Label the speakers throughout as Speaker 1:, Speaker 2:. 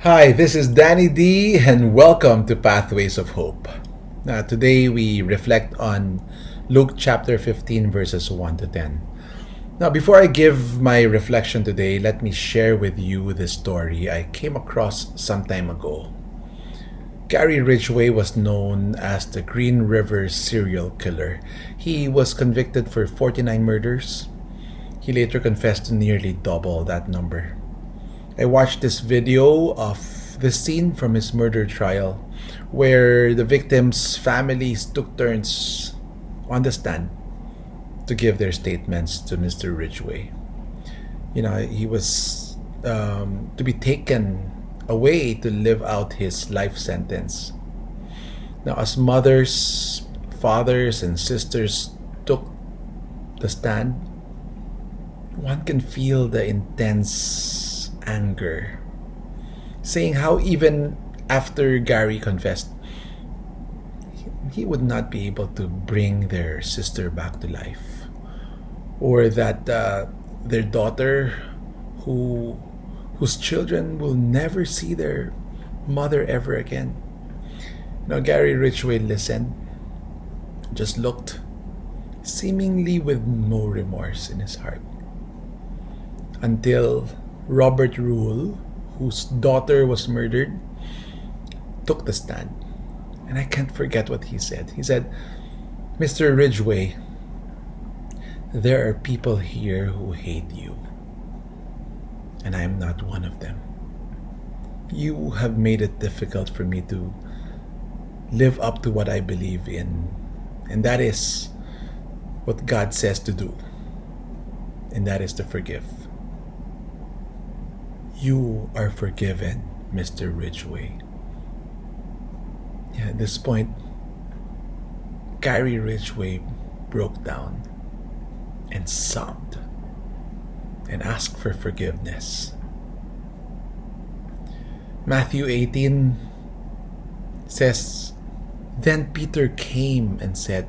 Speaker 1: Hi, this is Danny D, and welcome to Pathways of Hope. Today we reflect on Luke chapter 15, verses 1 to 10. Now, before I give my reflection today, let me share with you this story I came across some time ago. Gary Ridgway was known as the Green River serial killer. He was convicted for 49 murders. He later confessed to nearly double that number. I watched this video of the scene from his murder trial where the victims' families took turns on the stand to give their statements to Mr. Ridgway. He was to be taken away to live out his life sentence. Now, as mothers, fathers, and sisters took the stand, one can feel the intense anger, saying how even after Gary confessed, he would not be able to bring their sister back to life, or that their daughter, whose children will never see their mother ever again. Gary Ridgway listened, just looked, seemingly with no remorse in his heart, until Robert Rule, whose daughter was murdered, took the stand. And I can't forget what he said. He said, "Mr. Ridgway, there are people here who hate you, and I am not one of them. You have made it difficult for me to live up to what I believe in, and that is what God says to do, and that is to forgive. You are forgiven, Mr. Ridgway." At this point, Gary Ridgway broke down and sobbed and asked for forgiveness. Matthew 18 says, "Then Peter came and said,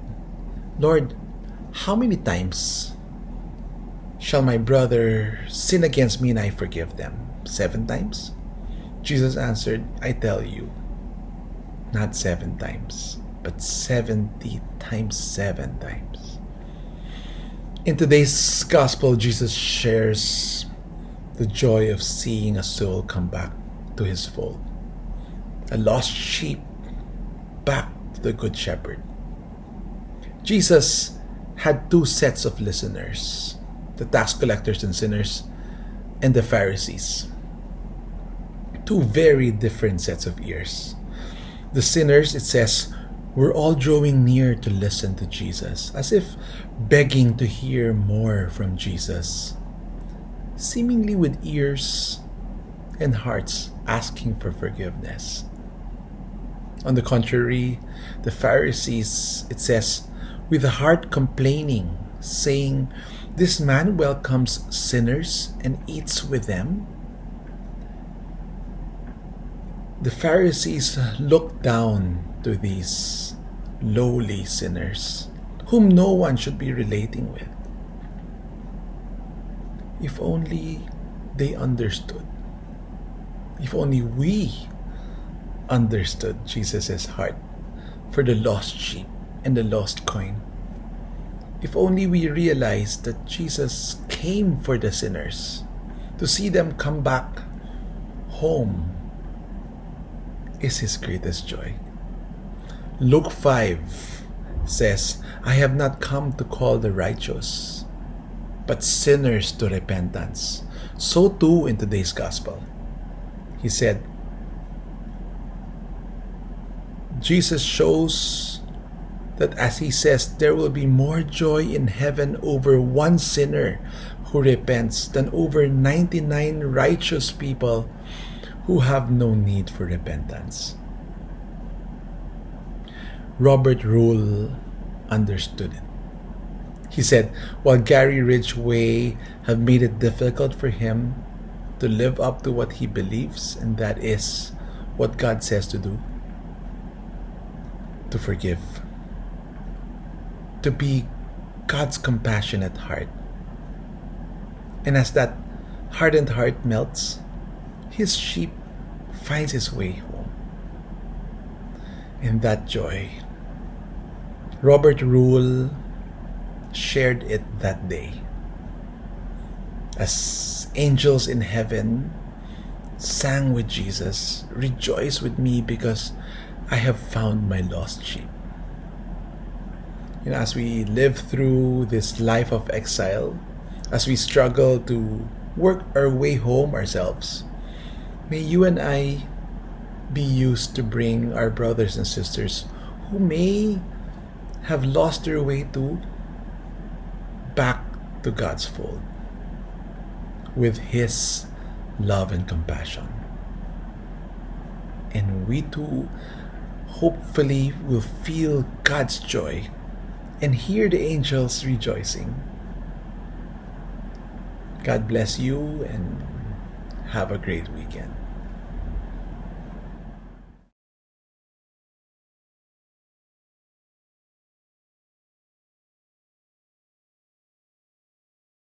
Speaker 1: 'Lord, how many times shall my brother sin against me and I forgive them? 7 times? Jesus answered, "I tell you, not 7 times, but 70 times 7 times. In today's gospel, Jesus shares the joy of seeing a soul come back to his fold. A lost sheep back to the Good Shepherd. Jesus had 2 sets of listeners, the tax collectors and sinners, and the Pharisees. 2 very different sets of ears. The sinners, it says, were all drawing near to listen to Jesus, as if begging to hear more from Jesus, seemingly with ears and hearts asking for forgiveness. On the contrary, the Pharisees, it says, with a heart complaining, saying, "This man welcomes sinners and eats with them." The Pharisees looked down to these lowly sinners, whom no one should be relating with. If only they understood. If only we understood Jesus' heart for the lost sheep and the lost coin. If only we realized that Jesus came for the sinners, to see them come back home is his greatest joy. Luke 5 says, "I have not come to call the righteous, but sinners to repentance." So too in today's gospel. He said, Jesus shows that as he says, there will be more joy in heaven over 1 sinner who repents than over 99 righteous people who have no need for repentance. Robert Rule understood it. He said, while Gary Ridgway have made it difficult for him to live up to what he believes, and that is what God says to do, to forgive, to be God's compassionate heart. And as that hardened heart melts, his sheep finds his way home. In that joy, Robert Rule shared it that day. As angels in heaven sang with Jesus, "Rejoice with me because I have found my lost sheep." As we live through this life of exile, as we struggle to work our way home ourselves, may you and I be used to bring our brothers and sisters who may have lost their way to back to God's fold with His love and compassion. And we too hopefully will feel God's joy and hear the angels rejoicing. God bless you and have a great weekend.